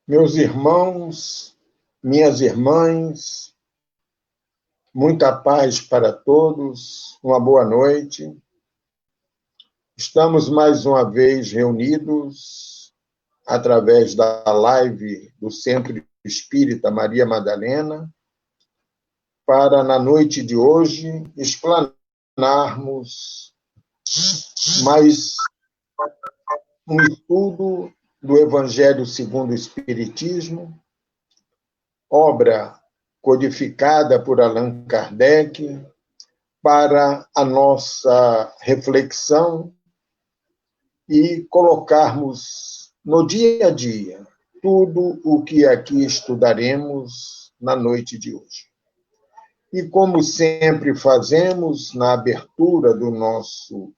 Meus irmãos, minhas irmãs, muita paz para todos, uma boa noite. Estamos mais uma vez reunidos através da live do Centro Espírita Maria Madalena para, na noite de hoje, explanarmos mais um estudo do Evangelho segundo o Espiritismo, obra codificada por Allan Kardec, para a nossa reflexão e colocarmos no dia a dia tudo o que aqui estudaremos na noite de hoje. E como sempre fazemos na abertura do nosso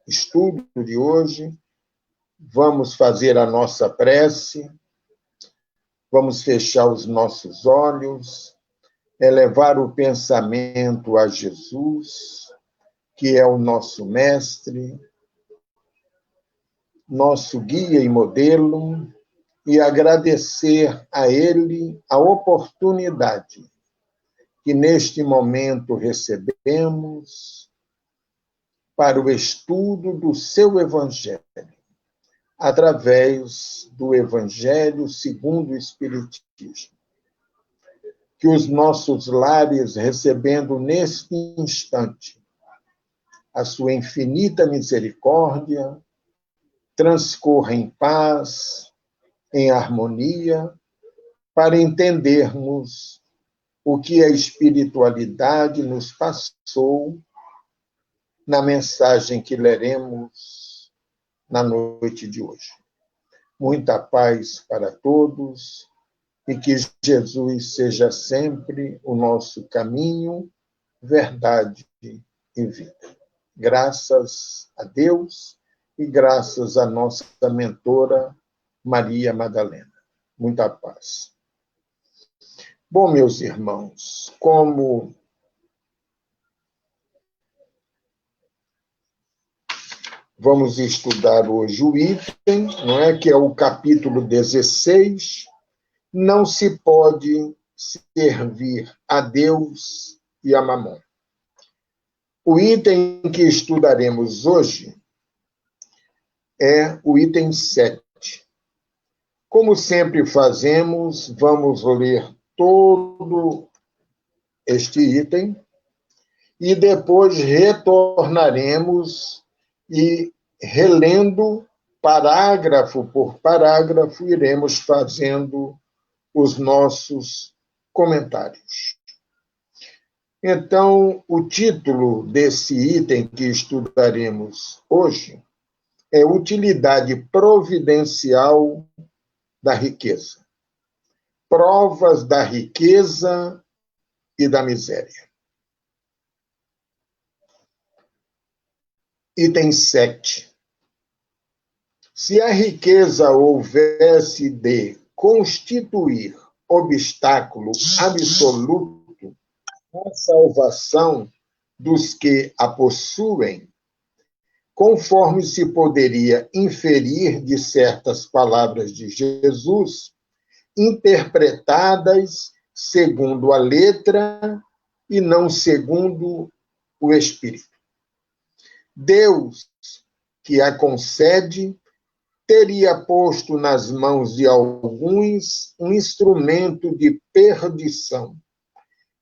estudo de hoje, vamos fazer a nossa prece, vamos fechar os nossos olhos, elevar o pensamento a Jesus, que é o nosso mestre, nosso guia e modelo, e agradecer a ele a oportunidade que neste momento recebemos para o estudo do seu Evangelho, através do Evangelho segundo o Espiritismo. Que os nossos lares, recebendo neste instante a sua infinita misericórdia, transcorra em paz, em harmonia, para entendermos o que a espiritualidade nos passou na mensagem que leremos na noite de hoje. Muita paz para todos e que Jesus seja sempre o nosso caminho, verdade e vida. Graças a Deus e graças à nossa mentora Maria Madalena. Muita paz. Bom, meus irmãos, como vamos estudar hoje o item, não é, que é o capítulo 16, não se pode servir a Deus e a Mamon. O item que estudaremos hoje é o item 7. Como sempre fazemos, vamos ler todo este item e depois retornaremos e, relendo parágrafo por parágrafo, iremos fazendo os nossos comentários. Então, o título desse item que estudaremos hoje é Utilidade Providencial da Riqueza. Provas da riqueza e da miséria. Item 7. Se a riqueza houvesse de constituir obstáculo absoluto à salvação dos que a possuem, conforme se poderia inferir de certas palavras de Jesus, interpretadas segundo a letra e não segundo o espírito. Deus, que a concede, teria posto nas mãos de alguns um instrumento de perdição,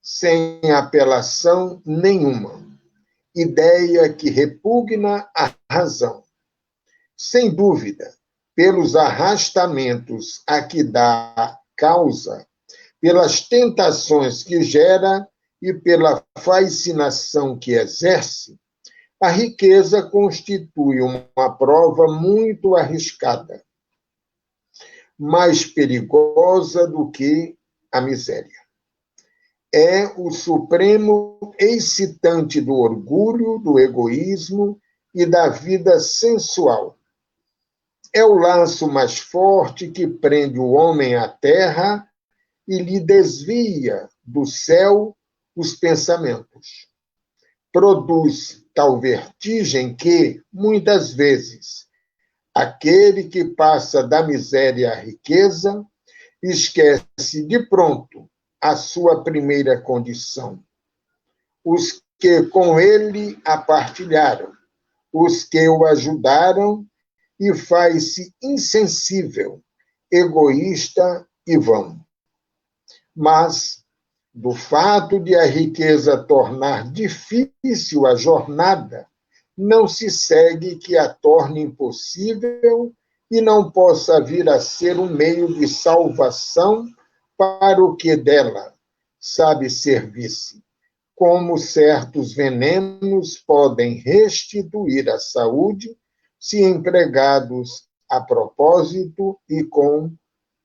sem apelação nenhuma, ideia que repugna à razão. Sem dúvida, pelos arrastamentos a que dá causa, pelas tentações que gera e pela fascinação que exerce, a riqueza constitui uma prova muito arriscada, mais perigosa do que a miséria. É o supremo excitante do orgulho, do egoísmo e da vida sensual. É o laço mais forte que prende o homem à terra e lhe desvia do céu os pensamentos. Produz tal vertigem que, muitas vezes, Aquele que passa da miséria à riqueza esquece de pronto a sua primeira condição. Os que com ele a partilharam, os que o ajudaram, e faz-se insensível, egoísta e vão. Mas, do fato de a riqueza tornar difícil a jornada, não se segue que a torne impossível e não possa vir a ser um meio de salvação para o que dela sabe servir-se, como certos venenos podem restituir a saúde se empregados a propósito e com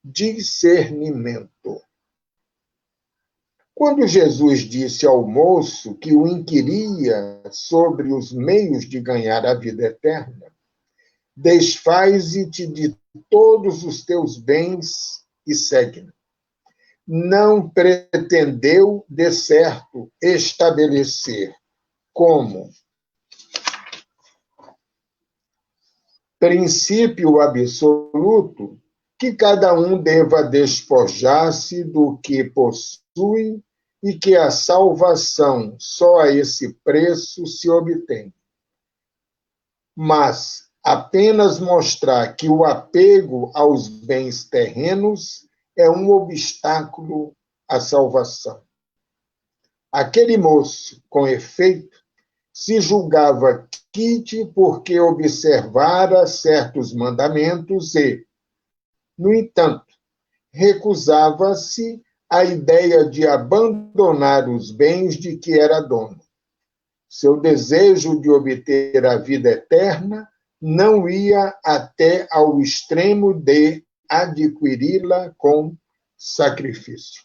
discernimento. Quando Jesus disse ao moço que o inquiria sobre os meios de ganhar a vida eterna, desfaze-te de todos os teus bens e segue-me. Não pretendeu, de certo, estabelecer como princípio absoluto que cada um deva despojar-se do que possui e que a salvação só a esse preço se obtém. Mas apenas mostrar que o apego aos bens terrenos é um obstáculo à salvação. Aquele moço, com efeito, se julgava quite porque observara certos mandamentos e, no entanto, recusava-se à ideia de abandonar os bens de que era dono. Seu desejo de obter a vida eterna não ia até ao extremo de adquiri-la com sacrifício.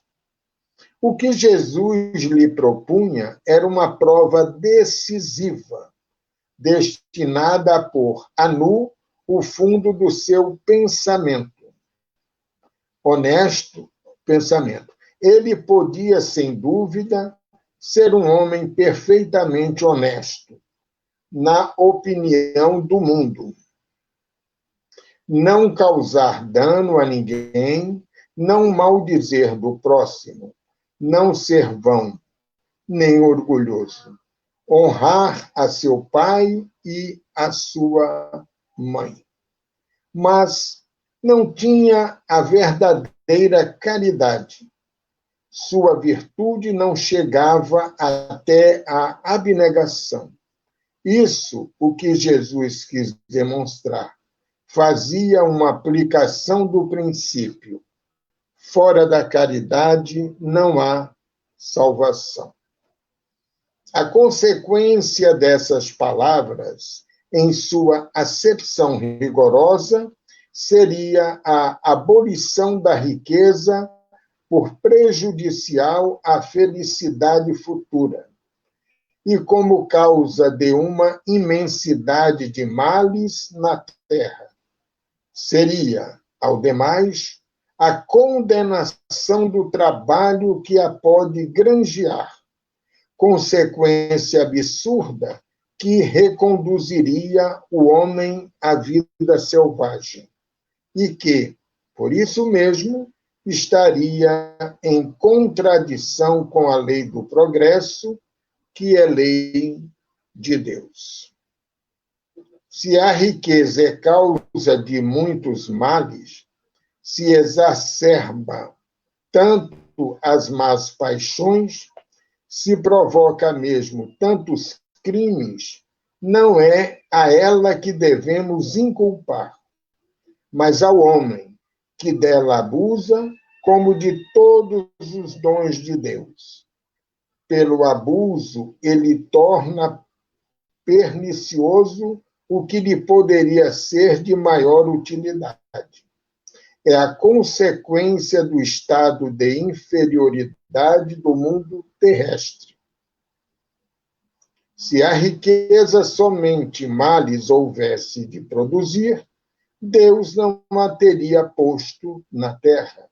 O que Jesus lhe propunha era uma prova decisiva, destinada a pôr a nu o fundo do seu pensamento. Honesto pensamento. Ele podia, sem dúvida, ser um homem perfeitamente honesto, na opinião do mundo. Não causar dano a ninguém, não maldizer do próximo, não ser vão, nem orgulhoso. Honrar a seu pai e a sua mãe. Mas não tinha a verdadeira caridade. Sua virtude não chegava até a abnegação. Isso o que Jesus quis demonstrar. Fazia uma aplicação do princípio. Fora da caridade não há salvação. A consequência dessas palavras, em sua acepção rigorosa, seria a abolição da riqueza por prejudicial à felicidade futura e como causa de uma imensidade de males na terra. Seria, ao demais, a condenação do trabalho que a pode granjear, consequência absurda que reconduziria o homem à vida selvagem e que, por isso mesmo, estaria em contradição com a lei do progresso, que é lei de Deus. Se a riqueza é causa de muitos males, se exacerba tanto as más paixões, se provoca mesmo tantos crimes, não é a ela que devemos inculpar, mas ao homem que dela abusa, como de todos os dons de Deus. Pelo abuso, ele torna pernicioso o que lhe poderia ser de maior utilidade. É a consequência do estado de inferioridade do mundo terrestre. Se a riqueza somente males houvesse de produzir, Deus não a teria posto na terra.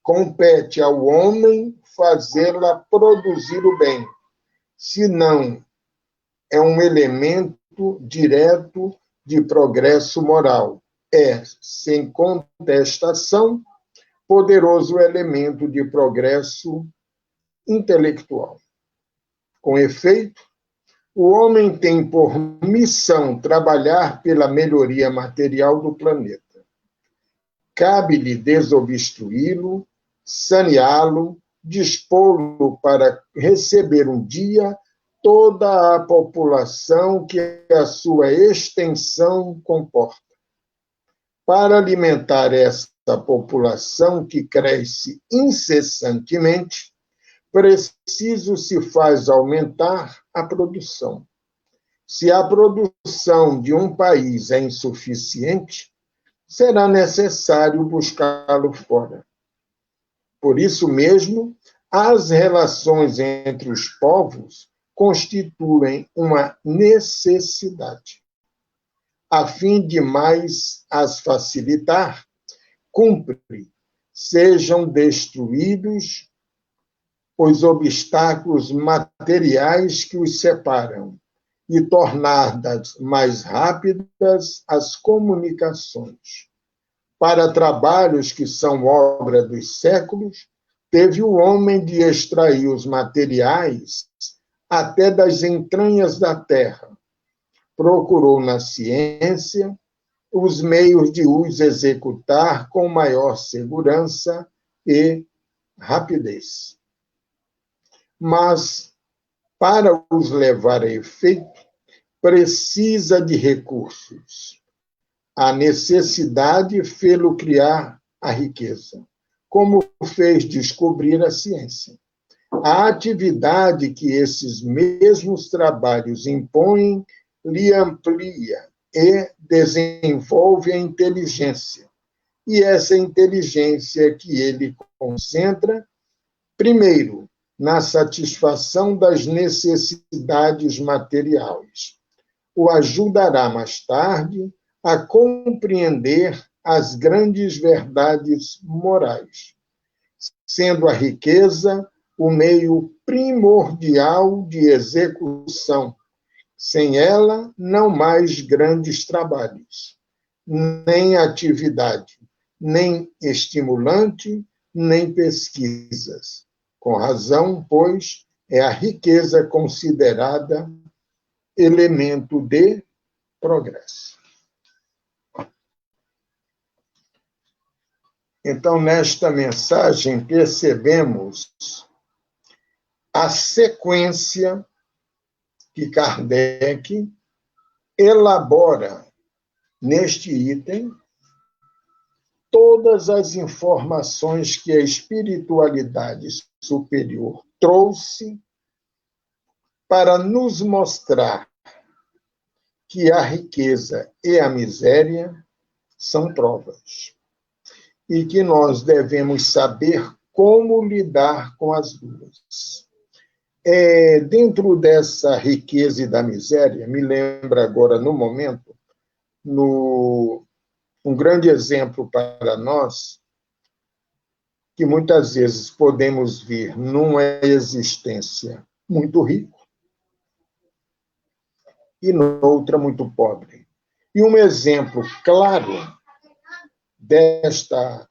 Compete ao homem fazê-la produzir o bem, senão é um elemento direto de progresso moral. É, sem contestação, poderoso elemento de progresso intelectual. Com efeito, o homem tem por missão trabalhar pela melhoria material do planeta. Cabe-lhe desobstruí-lo, saneá-lo, dispô-lo para receber um dia toda a população que a sua extensão comporta. Para alimentar essa população que cresce incessantemente, preciso se faz aumentar a produção. Se a produção de um país é insuficiente, será necessário buscá-lo fora. Por isso mesmo, as relações entre os povos constituem uma necessidade. A fim de mais as facilitar, cumpre sejam destruídos os obstáculos materiais que os separam e tornadas mais rápidas as comunicações. Para trabalhos que são obra dos séculos, teve o homem de extrair os materiais até das entranhas da terra. Procurou na ciência os meios de os executar com maior segurança e rapidez. Mas, para os levar a efeito, precisa de recursos. A necessidade fê-lo criar a riqueza, como fez descobrir a ciência. A atividade que esses mesmos trabalhos impõem lhe amplia e desenvolve a inteligência. E essa inteligência que ele concentra, primeiro, na satisfação das necessidades materiais. O ajudará mais tarde a compreender as grandes verdades morais, sendo a riqueza o meio primordial de execução. Sem ela, não mais grandes trabalhos, nem atividade, nem estimulante, nem pesquisas. Com razão, pois, é a riqueza considerada elemento de progresso. Então, nesta mensagem, percebemos a sequência que Kardec elabora neste item todas as informações que a espiritualidade superior trouxe para nos mostrar que a riqueza e a miséria são provas e que nós devemos saber como lidar com as duas. Dentro dessa riqueza e da miséria, me lembra agora, no momento, um grande exemplo para nós, que muitas vezes podemos vir numa existência muito rica e noutra muito pobre. E um exemplo claro desta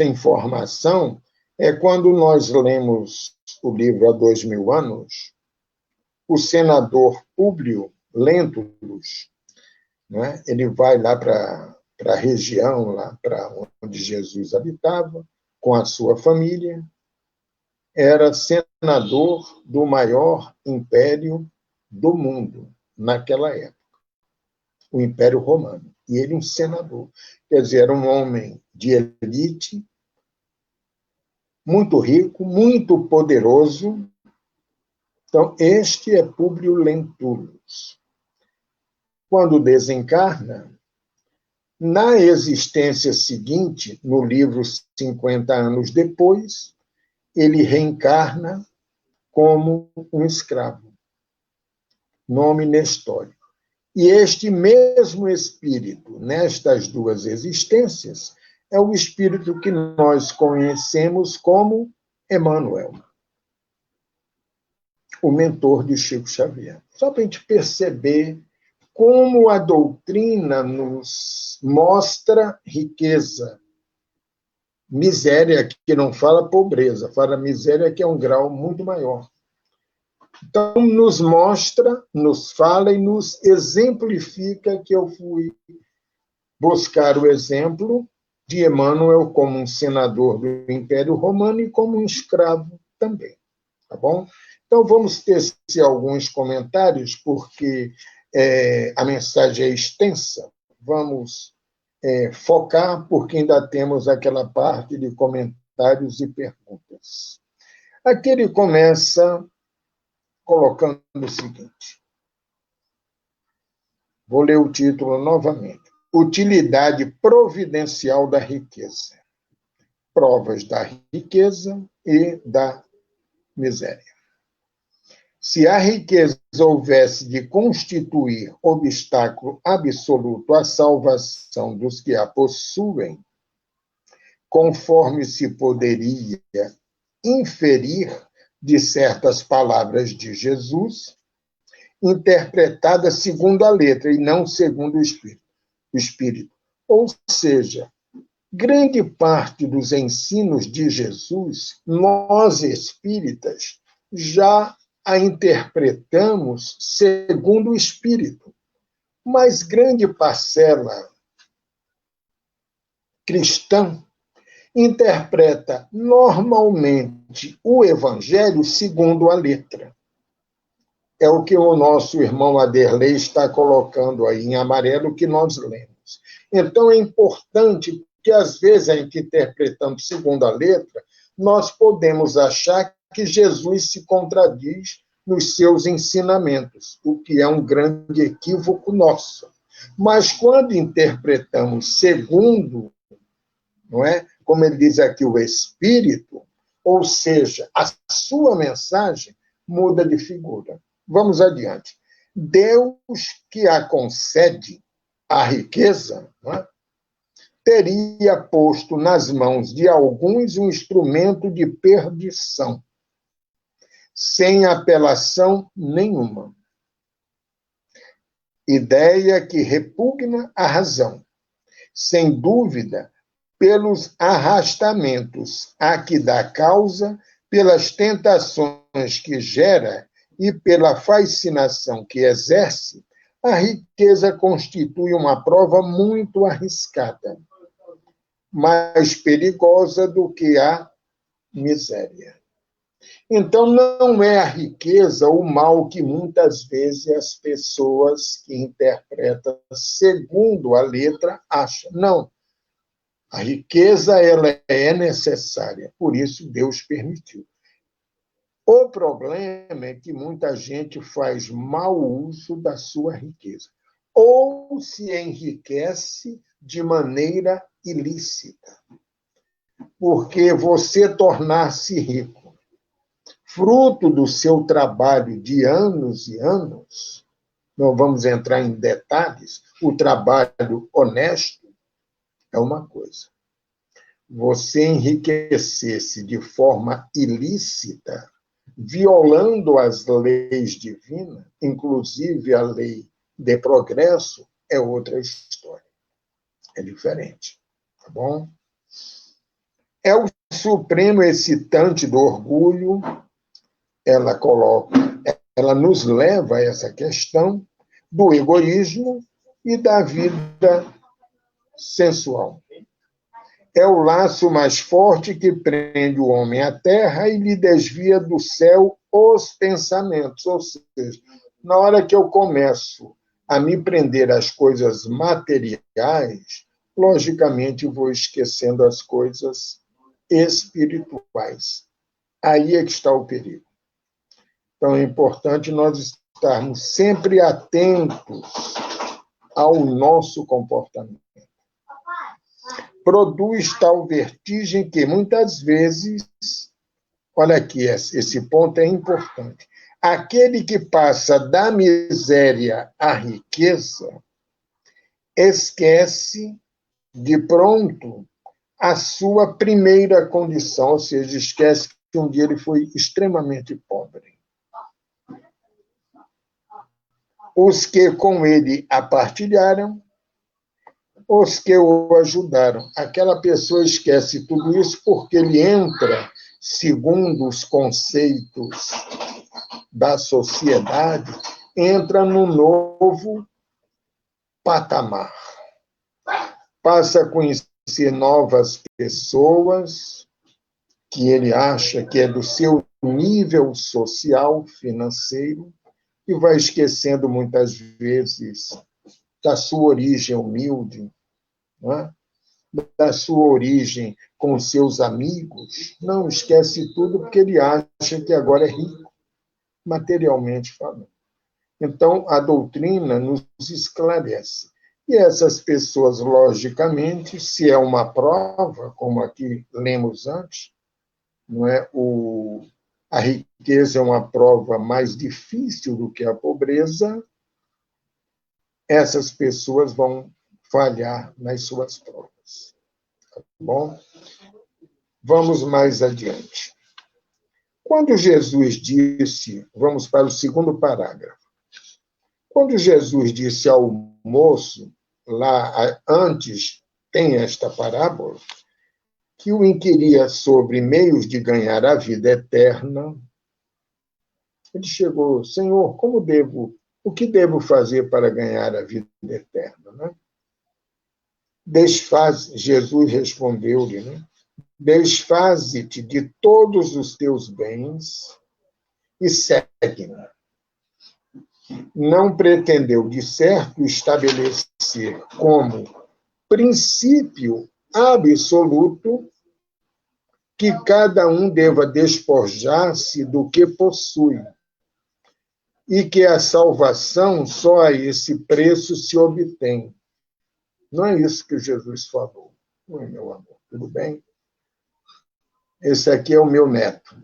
informação é quando nós lemos o livro Há 2000 anos, o senador Públio Lentulus, né? Ele vai lá para a região, lá para onde Jesus habitava, com a sua família, era senador do maior império do mundo naquela época, o Império Romano. E ele um senador, quer dizer, era um homem de elite, muito rico, muito poderoso. Então, este é Públio Lentulus. Quando desencarna, na existência seguinte, no livro 50 anos depois, ele reencarna como um escravo, nome Nestório. E este mesmo espírito, nestas duas existências, é o espírito que nós conhecemos como Emmanuel, o mentor de Chico Xavier. Só para a gente perceber como a doutrina nos mostra riqueza, miséria, que não fala pobreza, fala miséria, que é um grau muito maior. Então, nos mostra, nos fala e nos exemplifica, que eu fui buscar o exemplo de Emmanuel como um senador do Império Romano e como um escravo também. Tá bom? Então, vamos ter alguns comentários, porque a mensagem é extensa. Vamos focar, porque ainda temos aquela parte de comentários e perguntas. Aqui ele começa colocando o seguinte. Vou ler o título novamente. Utilidade providencial da riqueza. Provas da riqueza e da miséria. Se a riqueza houvesse de constituir obstáculo absoluto à salvação dos que a possuem, conforme se poderia inferir de certas palavras de Jesus, interpretadas segundo a letra e não segundo o Espírito. Ou seja, grande parte dos ensinos de Jesus, nós espíritas, já a interpretamos segundo o Espírito. Mas grande parcela cristã interpreta normalmente o Evangelho segundo a letra. É o que o nosso irmão Aderlei está colocando aí em amarelo, que nós lemos. Então, é importante que, às vezes, a gente interpretando segundo a letra, nós podemos achar que Jesus se contradiz nos seus ensinamentos, o que é um grande equívoco nosso. Mas, quando interpretamos segundo, não é? Como ele diz aqui, o Espírito, ou seja, a sua mensagem muda de figura. Vamos adiante. Deus que a concede a riqueza, não é? Teria posto nas mãos de alguns um instrumento de perdição, sem apelação nenhuma. Ideia que repugna a razão, sem dúvida, pelos arrastamentos a que dá causa, pelas tentações que gera e pela fascinação que exerce, a riqueza constitui uma prova muito arriscada, mais perigosa do que a miséria. Então, não é a riqueza o mal que muitas vezes as pessoas que interpretam segundo a letra acham. Não. A riqueza ela é necessária, por isso Deus permitiu. O problema é que muita gente faz mau uso da sua riqueza, ou se enriquece de maneira ilícita. Porque você tornar-se rico, fruto do seu trabalho de anos e anos, não vamos entrar em detalhes, o trabalho honesto é uma coisa. Você enriquecer-se de forma ilícita, violando as leis divinas, inclusive a lei de progresso, é outra história. É diferente, tá bom? É o supremo excitante do orgulho, ela nos leva a essa questão do egoísmo e da vida sensual. É o laço mais forte que prende o homem à terra e lhe desvia do céu os pensamentos. Ou seja, na hora que eu começo a me prender às coisas materiais, logicamente vou esquecendo as coisas espirituais. Aí é que está o perigo. Então é importante nós estarmos sempre atentos ao nosso comportamento. Produz tal vertigem que, muitas vezes, olha aqui, esse ponto é importante, aquele que passa da miséria à riqueza esquece, de pronto, a sua primeira condição, ou seja, esquece que um dia ele foi extremamente pobre. os que com ele a partilharam, os que o ajudaram. Aquela pessoa esquece tudo isso porque ele entra, segundo os conceitos da sociedade, entra num novo patamar. Passa a conhecer novas pessoas que ele acha que é do seu nível social, financeiro, e vai esquecendo muitas vezes da sua origem humilde, não é? Da sua origem com seus amigos. Não, esquece tudo porque ele acha que agora é rico, materialmente falando. Então, a doutrina nos esclarece. E essas pessoas, logicamente, se é uma prova, como aqui lemos antes, não é? A riqueza é uma prova mais difícil do que a pobreza, essas pessoas vão falhar nas suas provas. Tá bom? Vamos mais adiante. Quando Jesus disse, vamos para o segundo parágrafo. Quando Jesus disse ao moço, lá antes tem esta parábola, que o inquiria sobre meios de ganhar a vida eterna, ele chegou, Senhor, o que devo fazer para ganhar a vida eterna? Né? Jesus respondeu-lhe, né? Desfaze-te de todos os teus bens e segue-me. Não pretendeu, de certo, estabelecer como princípio absoluto que cada um deva despojar-se do que possui e que a salvação só a esse preço se obtém. Não é isso que Jesus falou. Oi, meu amor, tudo bem? Esse aqui é o meu neto,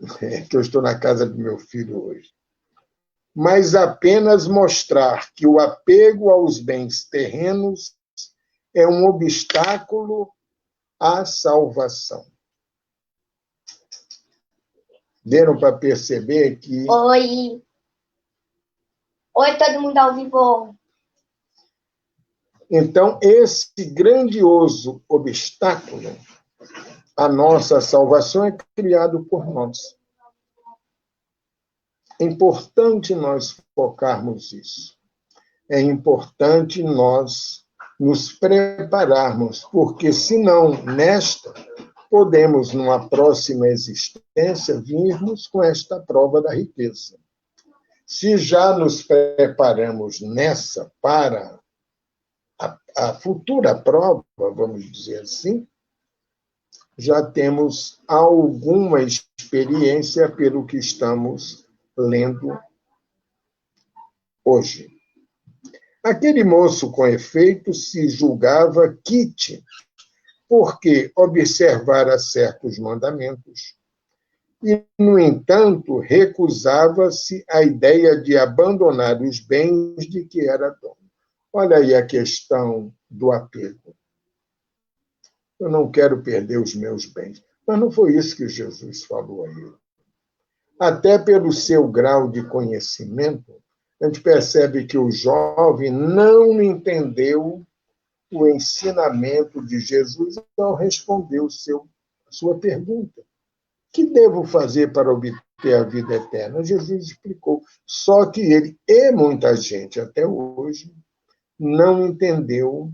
que eu estou na casa do meu filho hoje. Mas apenas mostrar que o apego aos bens terrenos é um obstáculo à salvação. Deram para perceber que... Oi! Oi, todo mundo ao vivo! Então, esse grandioso obstáculo à nossa salvação é criado por nós. É importante nós focarmos isso. É importante nós nos prepararmos, porque senão, nesta, podemos, numa próxima existência, virmos com esta prova da riqueza. Se já nos preparamos nessa para a futura prova, vamos dizer assim, já temos alguma experiência pelo que estamos lendo hoje. Aquele moço, com efeito, se julgava quite, porque observara certos mandamentos e, no entanto, recusava-se à ideia de abandonar os bens de que era dono. Olha aí a questão do apego. Eu não quero perder os meus bens. Mas não foi isso que Jesus falou a ele. Até pelo seu grau de conhecimento, a gente percebe que o jovem não entendeu o ensinamento de Jesus ao responder sua pergunta. O que devo fazer para obter a vida eterna? Jesus explicou. Só que ele e muita gente até hoje não entendeu,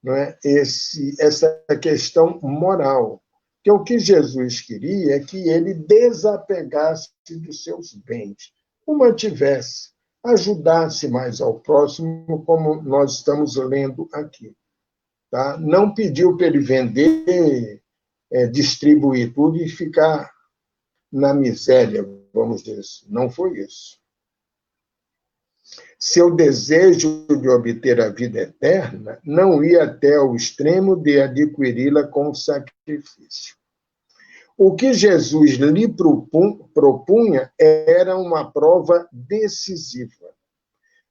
não é, essa questão moral. Que o que Jesus queria é que ele desapegasse dos seus bens, o mantivesse, ajudasse mais ao próximo, como nós estamos lendo aqui. Tá? Não pediu para ele vender, distribuir tudo e ficar na miséria, vamos dizer assim. Não foi isso. Seu desejo de obter a vida eterna não ia até ao extremo de adquiri-la com sacrifício. O que Jesus lhe propunha era uma prova decisiva,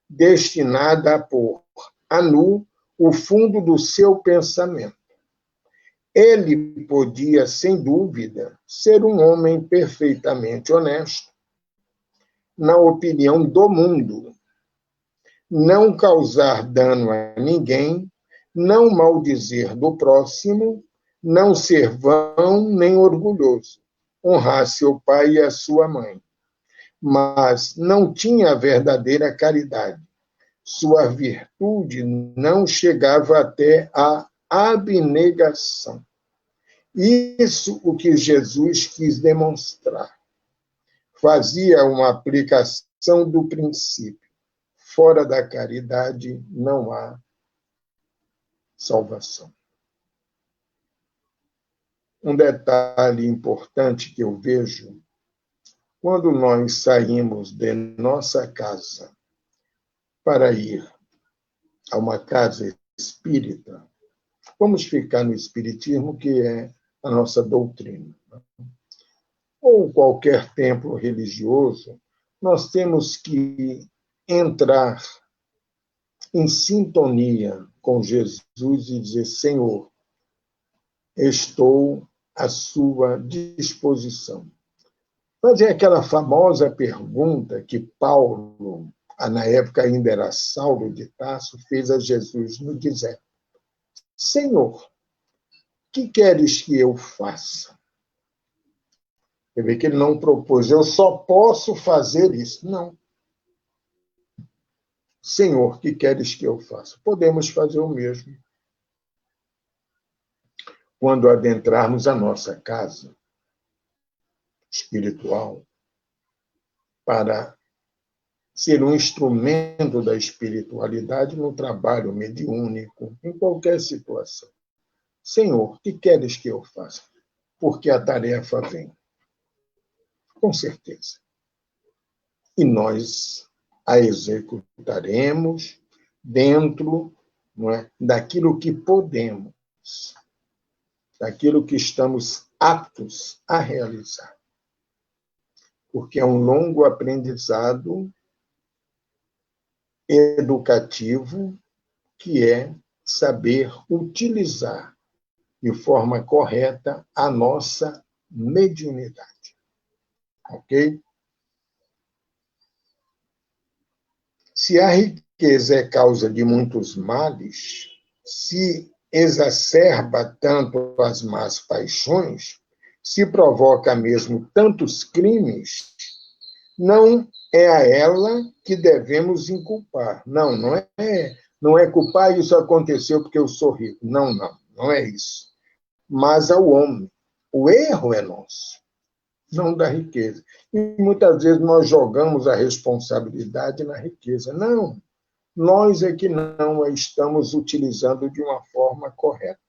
destinada a pôr a nu o fundo do seu pensamento. Ele podia, sem dúvida, ser um homem perfeitamente honesto, na opinião do mundo, não causar dano a ninguém, não maldizer do próximo, não ser vão nem orgulhoso, honrar seu pai e a sua mãe. Mas não tinha a verdadeira caridade. Sua virtude não chegava até a abnegação. Isso o que Jesus quis demonstrar. Fazia uma aplicação do princípio. Fora da caridade não há salvação. Um detalhe importante que eu vejo, quando nós saímos de nossa casa para ir a uma casa espírita, vamos ficar no espiritismo, que é a nossa doutrina, ou qualquer templo religioso, nós temos que entrar em sintonia com Jesus e dizer: Senhor, estou à sua disposição. Fazer aquela famosa pergunta que Paulo, na época ainda era Saulo de Tarso, fez a Jesus no deserto: Senhor, que queres que eu faça? Você vê que ele não propôs: eu só posso fazer isso. Não. Senhor, que queres que eu faça? Podemos fazer o mesmo quando adentrarmos a nossa casa espiritual, para ser um instrumento da espiritualidade no trabalho mediúnico, em qualquer situação. Senhor, que queres que eu faça? Porque a tarefa vem. Com certeza. E nós a executaremos dentro, não é, daquilo que podemos, daquilo que estamos aptos a realizar. Porque é um longo aprendizado educativo, que é saber utilizar de forma correta a nossa mediunidade. Ok? Se a riqueza é causa de muitos males, se exacerba tanto as más paixões, se provoca mesmo tantos crimes, não é a ela que devemos inculpar. Não é culpar: isso aconteceu porque eu sou rico. Não é isso. Mas ao homem. O erro é nosso, não da riqueza. E muitas vezes nós jogamos a responsabilidade na riqueza. Não, nós é que não a estamos utilizando de uma forma correta.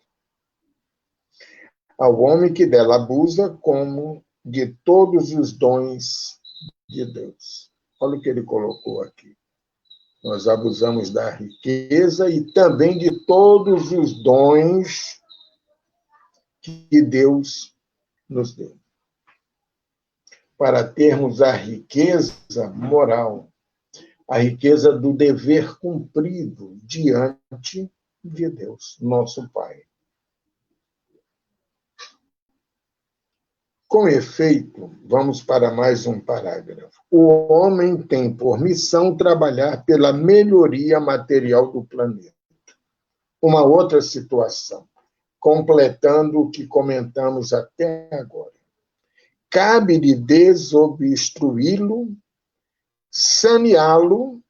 Ao homem que dela abusa, como de todos os dons de Deus. Olha o que ele colocou aqui. Nós abusamos da riqueza e também de todos os dons que Deus nos deu, para termos a riqueza moral, a riqueza do dever cumprido diante de Deus, nosso Pai. Com efeito, vamos para mais um parágrafo. O homem tem por missão trabalhar pela melhoria material do planeta. Uma outra situação, completando o que comentamos até agora. Cabe-lhe desobstruí-lo, saneá-lo,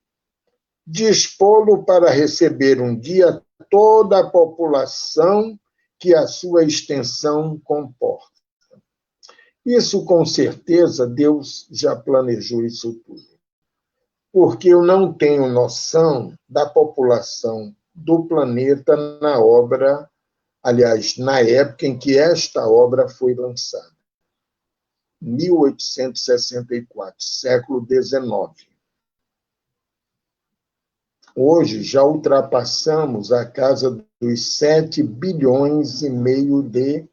dispô-lo para receber um dia toda a população que a sua extensão comporta. Isso, com certeza, Deus já planejou isso tudo. Porque eu não tenho noção da população do planeta na obra, aliás, na época em que esta obra foi lançada. 1864, século XIX. Hoje já ultrapassamos a casa dos 7 bilhões e meio de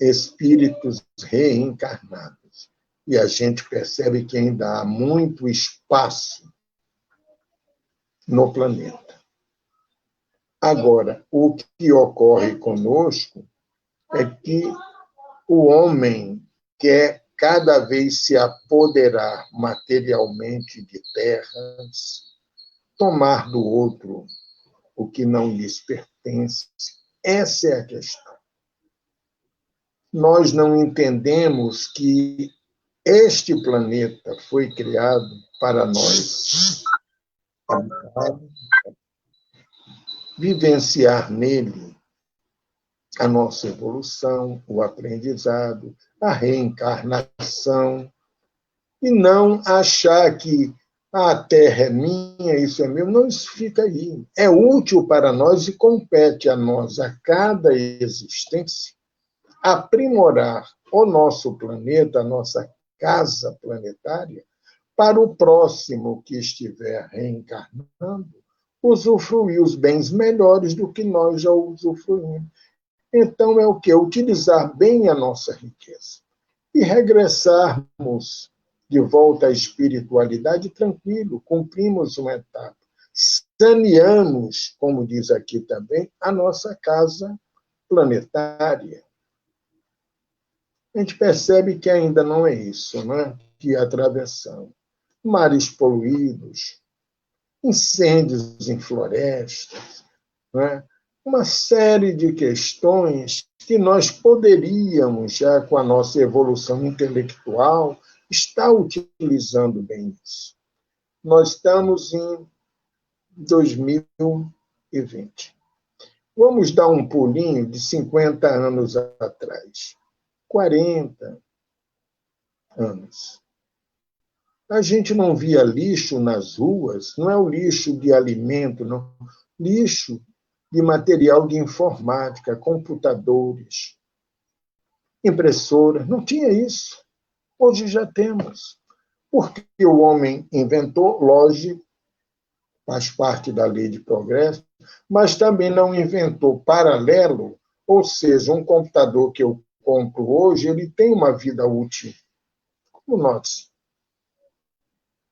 espíritos reencarnados. E a gente percebe que ainda há muito espaço no planeta. Agora, o que ocorre conosco é que o homem quer cada vez se apoderar materialmente de terras, tomar do outro o que não lhes pertence. Essa é a questão. Nós não entendemos que este planeta foi criado para nós vivenciar nele a nossa evolução, o aprendizado, a reencarnação, e não achar que a Terra é minha, isso é meu. Não, isso fica aí. É útil para nós e compete a nós, a cada existência, aprimorar o nosso planeta, a nossa casa planetária, para o próximo que estiver reencarnando, usufruir os bens melhores do que nós já usufruímos. Então, é o quê? Utilizar bem a nossa riqueza e regressarmos de volta à espiritualidade tranquilo, cumprimos uma etapa. Saneamos, como diz aqui também, a nossa casa planetária. A gente percebe que ainda não é isso, né? Que atravessamos mares poluídos, incêndios em florestas, né? Uma série de questões que nós poderíamos, já com a nossa evolução intelectual, estar utilizando bem isso. Nós estamos em 2020. Vamos dar um pulinho de 50 anos atrás, 40 anos. A gente não via lixo nas ruas, não é o lixo de alimento, não. Lixo de material de informática, computadores, impressoras. Não tinha isso. Hoje já temos. Porque o homem inventou, lógico, faz parte da lei de progresso, mas também não inventou paralelo, ou seja, um computador que eu compro hoje, ele tem uma vida útil, como nós.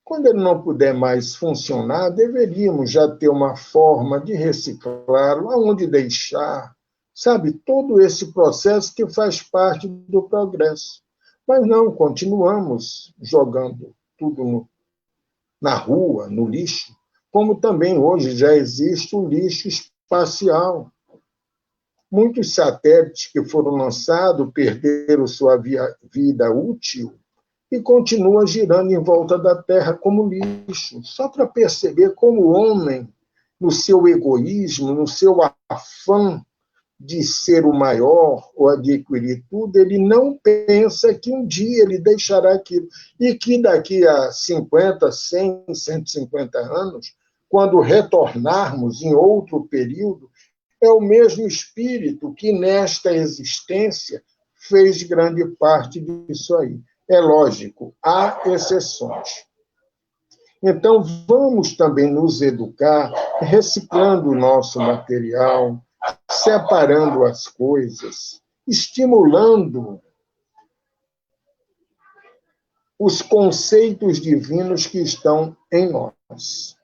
Quando ele não puder mais funcionar, deveríamos já ter uma forma de reciclá-lo, aonde deixar, sabe? Todo esse processo que faz parte do progresso. Mas não, continuamos jogando tudo na rua, no lixo, como também hoje já existe o lixo espacial. Muitos satélites que foram lançados perderam sua vida útil e continua girando em volta da Terra como lixo, só para perceber como o homem, no seu egoísmo, no seu afã de ser o maior ou adquirir tudo, ele não pensa que um dia ele deixará aquilo e que daqui a 50, 100, 150 anos, quando retornarmos em outro período, é o mesmo espírito que nesta existência fez grande parte disso aí. É lógico, há exceções. Então, vamos também nos educar, reciclando o nosso material, separando as coisas, estimulando os conceitos divinos que estão em nós.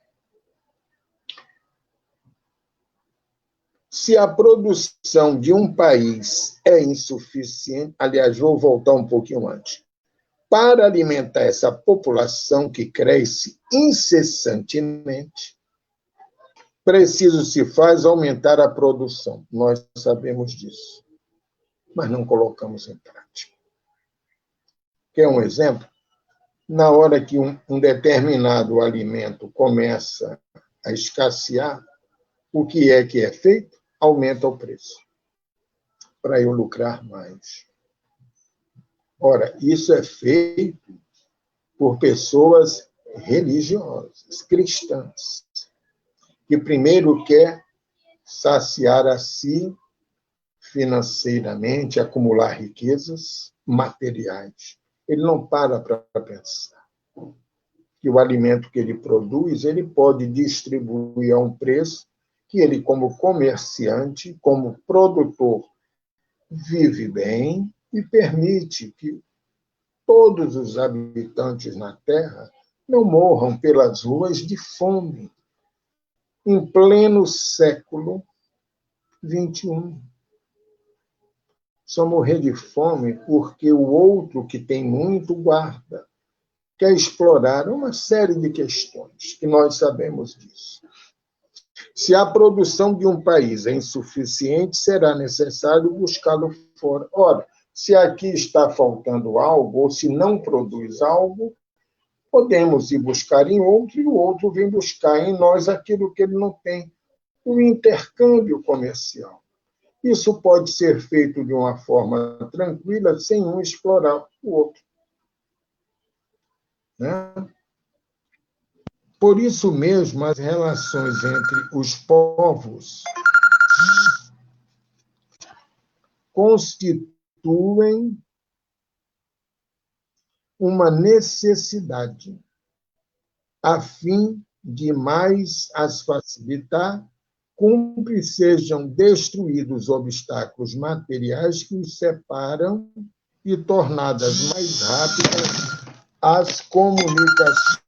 Se a produção de um país é insuficiente, aliás, vou voltar um pouquinho antes, para alimentar essa população que cresce incessantemente, preciso se faz aumentar a produção. Nós sabemos disso, mas não colocamos em prática. Quer um exemplo? Na hora que um determinado alimento começa a escassear, o que é feito? Aumenta o preço, para eu lucrar mais. Ora, isso é feito por pessoas religiosas, cristãs, que primeiro quer saciar a si financeiramente, acumular riquezas materiais. Ele não para pensar que o alimento que ele produz, ele pode distribuir a um preço que ele, como comerciante, como produtor, vive bem e permite que todos os habitantes na Terra não morram pelas ruas de fome, em pleno século XXI. Só morrer de fome porque o outro que tem muito guarda. quer explorar uma série de questões, que nós sabemos disso. Se a produção de um país é insuficiente, será necessário buscá-lo fora. Ora, se aqui está faltando algo, ou se não produz algo, podemos ir buscar em outro, e o outro vem buscar em nós aquilo que ele não tem. O intercâmbio comercial. Isso pode ser feito de uma forma tranquila, sem um explorar o outro. Né? Por isso mesmo, as relações entre os povos constituem uma necessidade, a fim de mais as facilitar, cumpre sejam destruídos obstáculos materiais que os separam e tornadas mais rápidas as comunicações.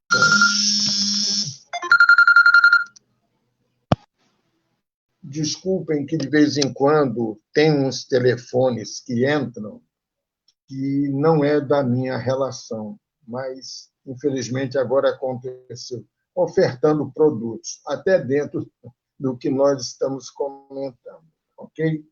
Desculpem que de vez em quando tem uns telefones que entram que não é da minha relação, mas infelizmente agora aconteceu, ofertando produtos, até dentro do que nós estamos comentando, ok?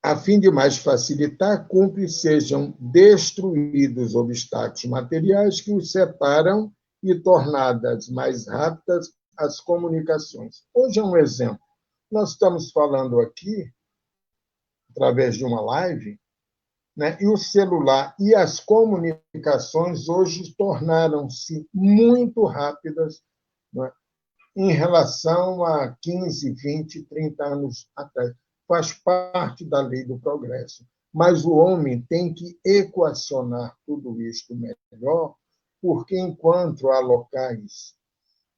A fim de mais facilitar, cumpre sejam destruídos obstáculos materiais que os separam e tornadas mais rápidas as comunicações. Hoje é um exemplo. Nós estamos falando aqui, através de uma live, né? E o celular e as comunicações hoje tornaram-se muito rápidas, né? Em relação a 15, 20, 30 anos atrás. Faz parte da lei do progresso. Mas o homem tem que equacionar tudo isto melhor, porque enquanto há locais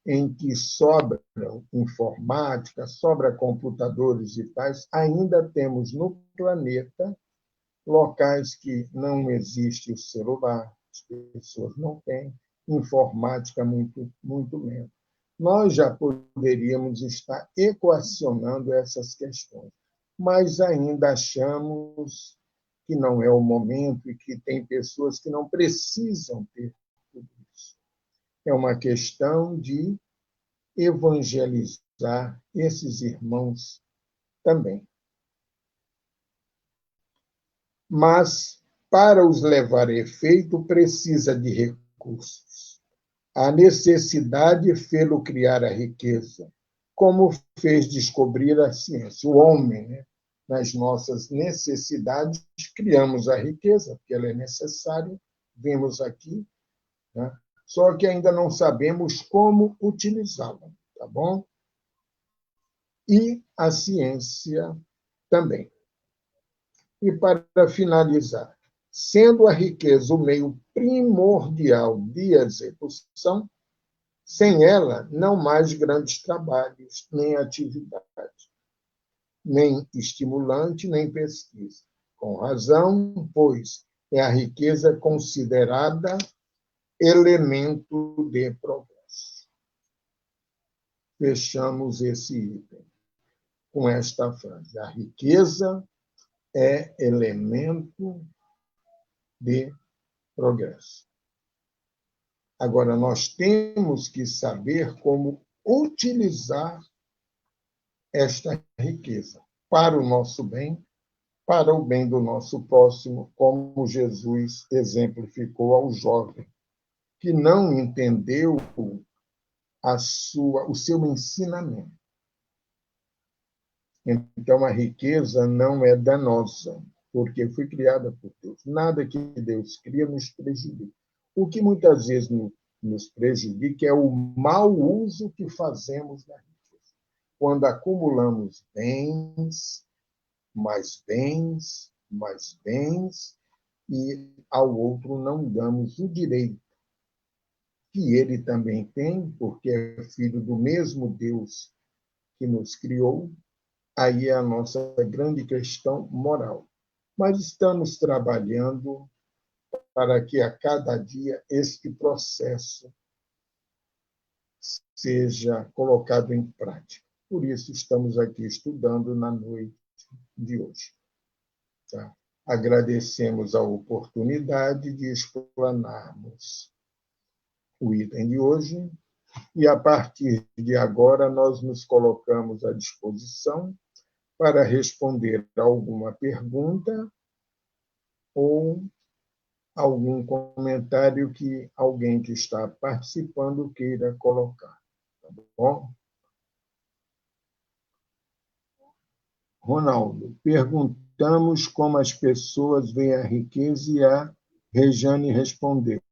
em que sobram informática, sobra computadores e tais, ainda temos no planeta locais que não existe o celular, as pessoas não têm, informática muito menos. Nós já poderíamos estar equacionando essas questões, mas ainda achamos que não é o momento e que tem pessoas que não precisam ter tudo isso. É uma questão de evangelizar esses irmãos também. Mas, para os levar a efeito, precisa de recursos. A necessidade fê-lo criar a riqueza, como fez descobrir a ciência. O homem, né? Nas nossas necessidades, criamos a riqueza, porque ela é necessária, vimos aqui, né? Só que ainda não sabemos como utilizá-la, tá bom? E a ciência também. E, para finalizar, sendo a riqueza o meio primordial de execução, sem ela, não mais grandes trabalhos, nem atividade, nem estimulante, nem pesquisa. Com razão, pois, é a riqueza considerada elemento de progresso. Fechamos esse item com esta frase. A riqueza é elemento de progresso. Agora, nós temos que saber como utilizar esta riqueza para o nosso bem, para o bem do nosso próximo, como Jesus exemplificou ao jovem, que não entendeu o seu ensinamento. Então, a riqueza não é danosa, porque foi criada por Deus. Nada que Deus cria nos prejudica. O que muitas vezes nos prejudica é o mau uso que fazemos da riqueza. Quando acumulamos bens, mais bens, e ao outro não damos o direito que ele também tem, porque é filho do mesmo Deus que nos criou. Aí é a nossa grande questão moral. Mas estamos trabalhando para que a cada dia este processo seja colocado em prática. Por isso estamos aqui estudando na noite de hoje. Tá? Agradecemos a oportunidade de explanarmos o item de hoje e, a partir de agora, nós nos colocamos à disposição para responder alguma pergunta ou algum comentário que alguém que está participando queira colocar. Tá bom? Ronaldo, perguntamos como as pessoas veem a riqueza e a Rejane respondeu.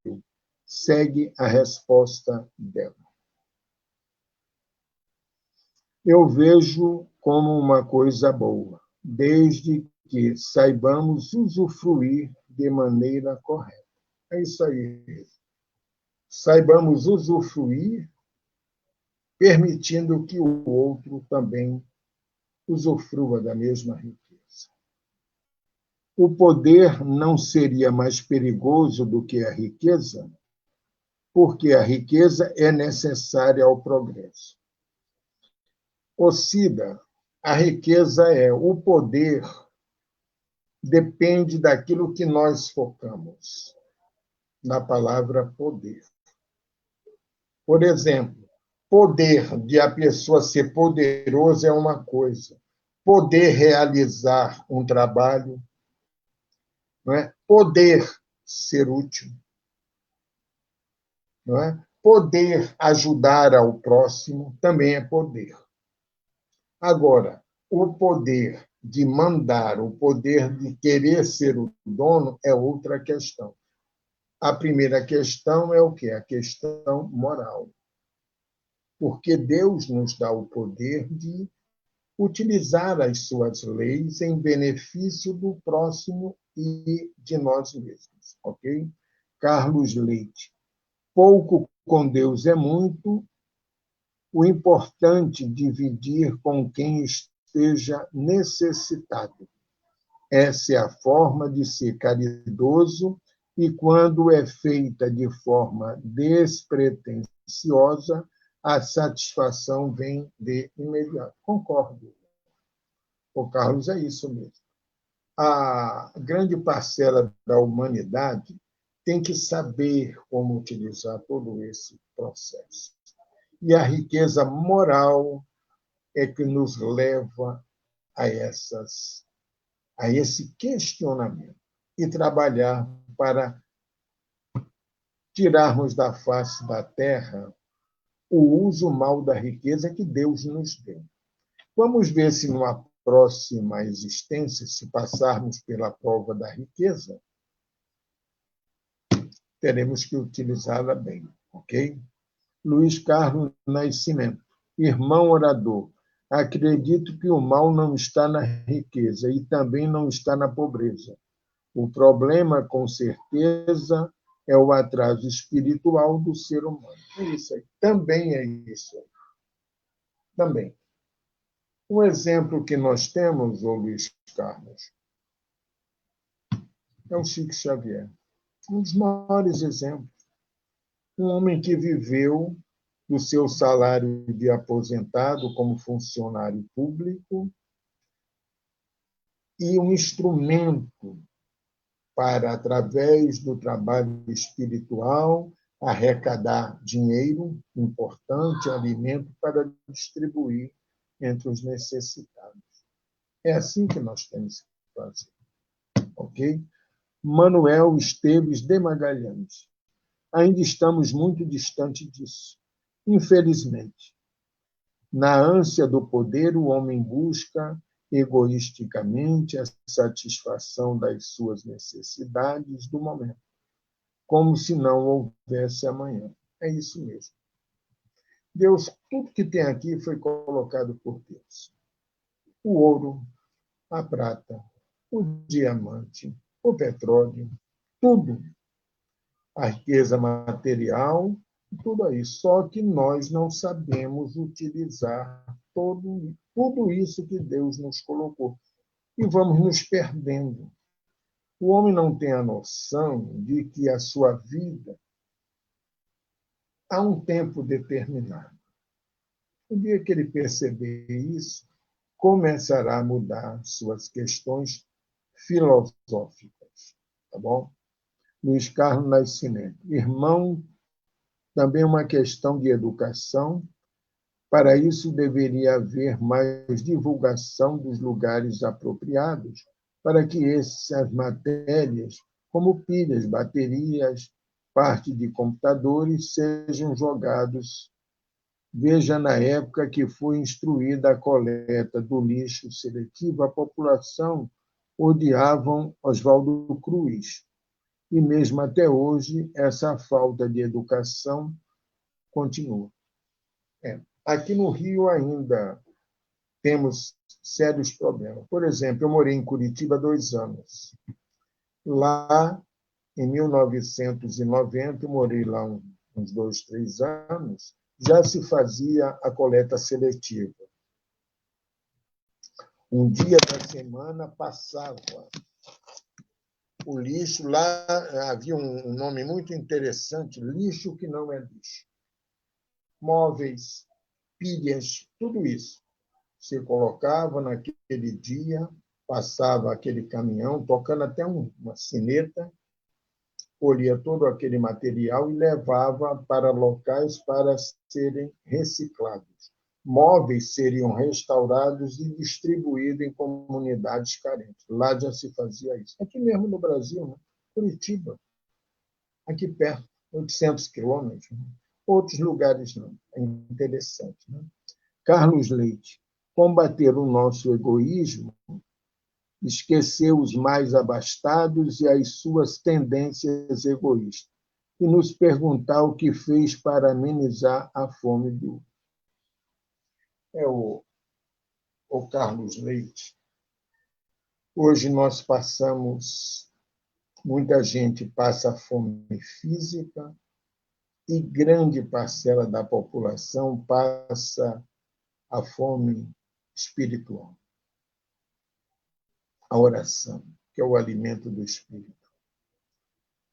Segue a resposta dela. Eu vejo como uma coisa boa, desde que saibamos usufruir de maneira correta. É isso aí. Saibamos usufruir, permitindo que o outro também usufrua da mesma riqueza. O poder não seria mais perigoso do que a riqueza, porque a riqueza é necessária ao progresso. Cida, a riqueza o poder depende daquilo que nós focamos na palavra poder. Por exemplo, poder de a pessoa ser poderosa é uma coisa, poder realizar um trabalho, não é? Poder ser útil, não é? Poder ajudar ao próximo também é poder. Agora, o poder de mandar, o poder de querer ser o dono é outra questão. A primeira questão é o quê? A questão moral. Porque Deus nos dá o poder de utilizar as suas leis em benefício do próximo e de nós mesmos, ok? Carlos Leite. Pouco com Deus é muito, o importante dividir com quem esteja necessitado. Essa é a forma de ser caridoso e, quando é feita de forma despretensiosa, a satisfação vem de imediato. Concordo. O Carlos, é isso mesmo. A grande parcela da humanidade tem que saber como utilizar todo esse processo. E a riqueza moral é que nos leva a esse questionamento e trabalhar para tirarmos da face da terra o uso mal da riqueza que Deus nos deu. Vamos ver se numa próxima existência, se passarmos pela prova da riqueza, teremos que utilizá-la bem, ok? Luiz Carlos Nascimento. Irmão orador, acredito que o mal não está na riqueza e também não está na pobreza. O problema, com certeza, é o atraso espiritual do ser humano. É isso aí. Também é isso aí. Também. Um exemplo que nós temos, ô Luiz Carlos, é o Chico Xavier. Um dos maiores exemplos. Um homem que viveu do seu salário de aposentado como funcionário público e um instrumento para, através do trabalho espiritual, arrecadar dinheiro importante, alimento, para distribuir entre os necessitados. É assim que nós temos que fazer. Ok? Manuel Esteves de Magalhães. Ainda estamos muito distante disso. Infelizmente, na ânsia do poder, o homem busca egoisticamente a satisfação das suas necessidades do momento, como se não houvesse amanhã. É isso mesmo. Deus, tudo que tem aqui foi colocado por Deus. O ouro, a prata, o diamante, o petróleo, tudo. A riqueza material, tudo aí. Só que nós não sabemos utilizar tudo isso que Deus nos colocou. E vamos nos perdendo. O homem não tem a noção de que a sua vida há um tempo determinado. O dia que ele perceber isso, começará a mudar suas questões filosóficas. Tá bom? Luiz Carlos Nascimento. Irmão, também uma questão de educação. Para isso, deveria haver mais divulgação dos lugares apropriados para que essas matérias, como pilhas, baterias, parte de computadores, sejam jogados. Veja, na época que foi instruída a coleta do lixo seletivo, a população odiava Oswaldo Cruz. E mesmo até hoje, essa falta de educação continua. Aqui no Rio ainda temos sérios problemas. Por exemplo, eu morei em Curitiba 2 anos. Lá, em 1990, eu morei lá uns 2, 3 anos, já se fazia a coleta seletiva. Um dia da semana passava o lixo, lá havia um nome muito interessante, lixo que não é lixo. Móveis, pilhas, tudo isso. Você colocava naquele dia, passava aquele caminhão, tocando até uma sineta, colhia todo aquele material e levava para locais para serem reciclados. Móveis seriam restaurados e distribuídos em comunidades carentes. Lá já se fazia isso. Aqui mesmo no Brasil, né? Curitiba, aqui perto, 800 quilômetros. Né? Outros lugares não. É interessante. Né? Carlos Leite. Combater o nosso egoísmo, esquecer os mais abastados e as suas tendências egoístas, e nos perguntar o que fez para amenizar a fome do outro. É o Carlos Leite. Hoje nós muita gente passa fome física e grande parcela da população passa a fome espiritual. A oração, que é o alimento do espírito.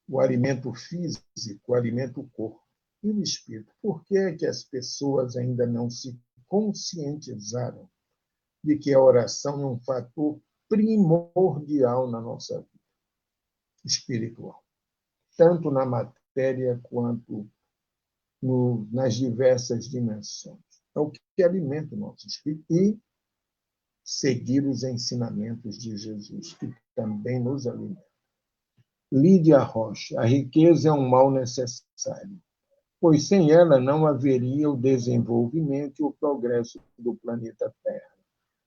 O alimento físico, o alimento corpo e o espírito. Por que é que as pessoas ainda não se conscientizaram de que a oração é um fator primordial na nossa vida espiritual, tanto na matéria quanto nas diversas dimensões? É o que alimenta o nosso espírito e seguir os ensinamentos de Jesus, que também nos alimenta. Lídia Rocha, a riqueza é um mal necessário, pois sem ela não haveria o desenvolvimento e o progresso do planeta Terra.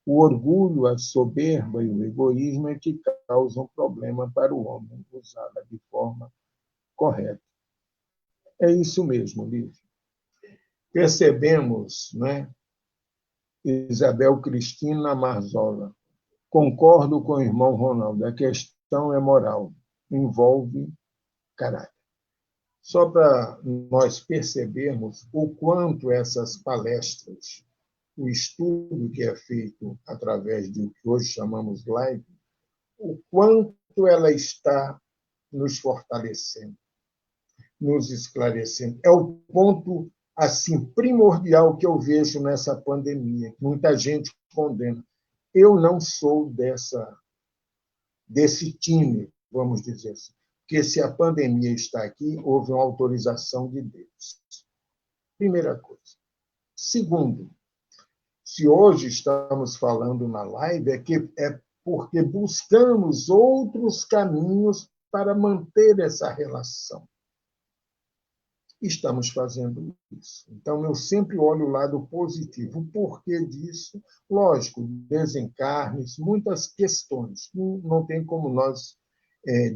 O orgulho, a soberba e o egoísmo é que causam problema para o homem usá-la de forma correta. É isso mesmo, Lívia. Percebemos, né? Isabel Cristina Marzola. Concordo com o irmão Ronaldo, a questão é moral, envolve caráter. Só para nós percebermos o quanto essas palestras, o estudo que é feito através do que hoje chamamos live, o quanto ela está nos fortalecendo, nos esclarecendo. É o ponto assim primordial que eu vejo nessa pandemia, que muita gente condena. Eu não sou desse time, vamos dizer assim, porque se a pandemia está aqui, houve uma autorização de Deus. Primeira coisa. Segundo, se hoje estamos falando na live, é porque buscamos outros caminhos para manter essa relação. Estamos fazendo isso. Então, eu sempre olho o lado positivo. O porquê disso? Lógico, desencarnes, muitas questões. Não tem como nós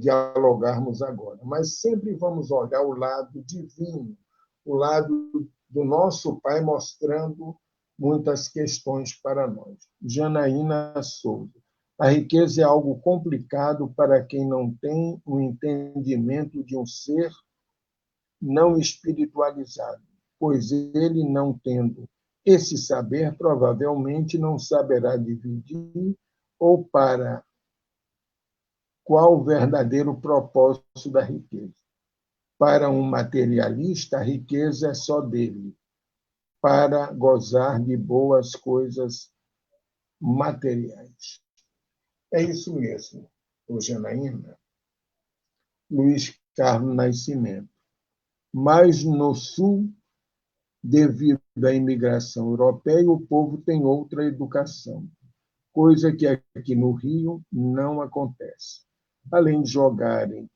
dialogarmos agora, mas sempre vamos olhar o lado divino, o lado do nosso Pai mostrando muitas questões para nós. Janaína Souza. A riqueza é algo complicado para quem não tem um entendimento de um ser não espiritualizado, pois ele, não tendo esse saber, provavelmente não saberá dividir ou para qual o verdadeiro propósito da riqueza. Para um materialista, a riqueza é só dele, para gozar de boas coisas materiais. É isso mesmo. ou Janaína, Luiz Carlos Nascimento. Mas no Sul, devido à imigração europeia, o povo tem outra educação, coisa que aqui no Rio não acontece. Além de jogarem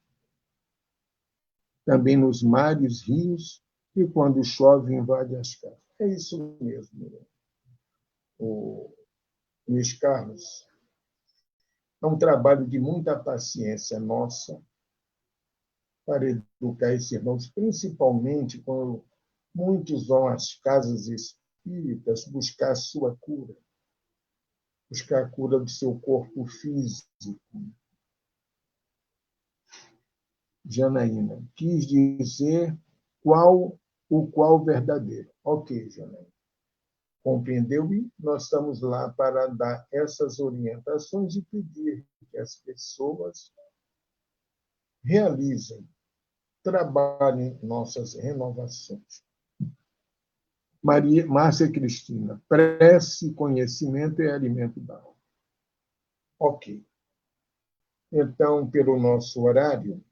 também nos mares, rios, e quando chove invade as casas. É isso mesmo, o Luiz Carlos. É um trabalho de muita paciência nossa para educar esses irmãos, principalmente quando muitos vão às casas espíritas buscar a sua cura, buscar a cura do seu corpo físico. Janaína quis dizer o qual verdadeiro. Ok, Janaína. Compreendeu? E nós estamos lá para dar essas orientações e pedir que as pessoas realizem, trabalhem nossas renovações. Márcia Cristina, prece, conhecimento é alimento da alma. Ok. Então, pelo nosso horário,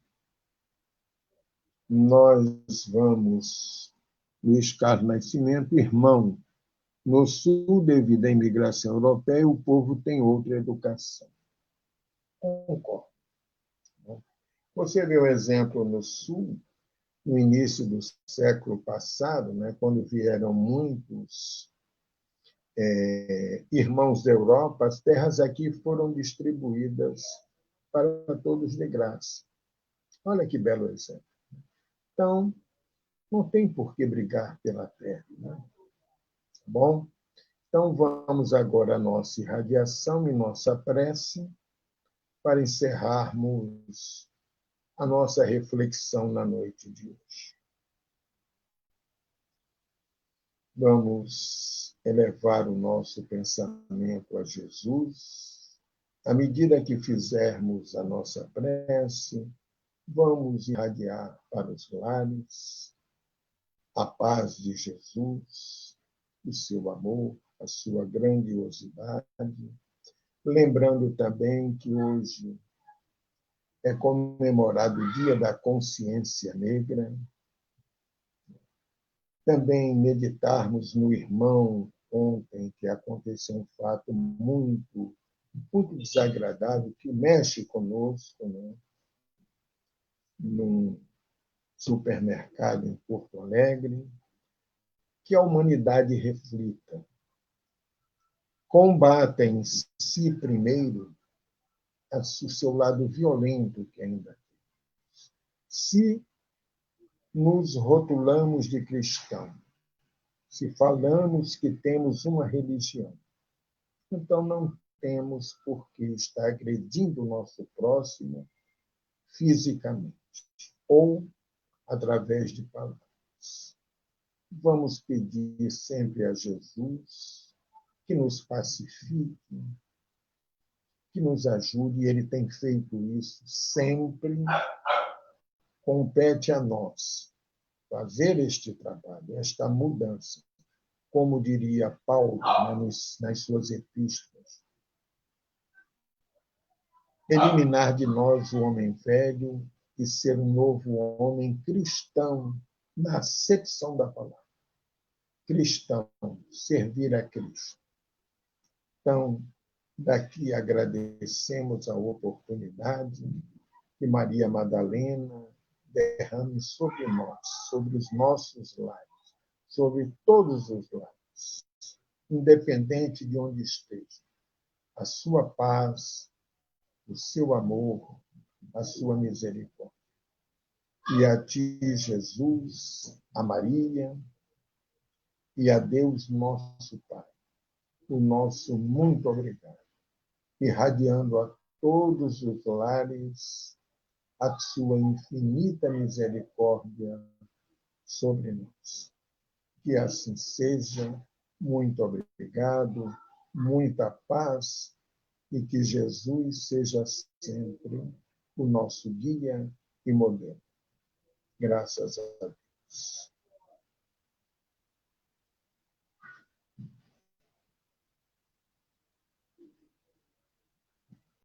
nós vamos, Luiz Carlos Nascimento, irmão, no Sul, devido à imigração europeia, o povo tem outra educação. Concordo. Você vê o exemplo no Sul, no início do século passado, quando vieram muitos irmãos da Europa, as terras aqui foram distribuídas para todos de graça. Olha que belo exemplo. Então, não tem por que brigar pela terra. Bom, então vamos agora à nossa irradiação e nossa prece para encerrarmos a nossa reflexão na noite de hoje. Vamos elevar o nosso pensamento a Jesus. À medida que fizermos a nossa prece, vamos irradiar para os lares a paz de Jesus, o seu amor, a sua grandiosidade, lembrando também que hoje é comemorado o Dia da Consciência Negra. Também meditarmos no irmão ontem, que aconteceu um fato muito desagradável, que mexe conosco, num supermercado em Porto Alegre, que a humanidade reflita. Combata em si primeiro o seu lado violento que ainda tem. Se nos rotulamos de cristão, se falamos que temos uma religião, então não temos por que estar agredindo o nosso próximo fisicamente ou através de palavras. Vamos pedir sempre a Jesus que nos pacifique, que nos ajude, e ele tem feito isso sempre. Compete a nós fazer este trabalho, esta mudança, como diria Paulo nas suas epístolas. Eliminar de nós o homem velho e ser um novo homem cristão, na acepção da palavra. Cristão, servir a Cristo. Então, daqui agradecemos a oportunidade que Maria Madalena derrame sobre nós, sobre os nossos lares, sobre todos os lares, independente de onde esteja, a sua paz, o seu amor, a sua misericórdia. E a ti, Jesus, a Maria e a Deus nosso Pai, o nosso muito obrigado, irradiando a todos os lares a sua infinita misericórdia sobre nós. Que assim seja. Muito obrigado, muita paz, e que Jesus seja sempre o nosso guia e modelo. Graças a Deus.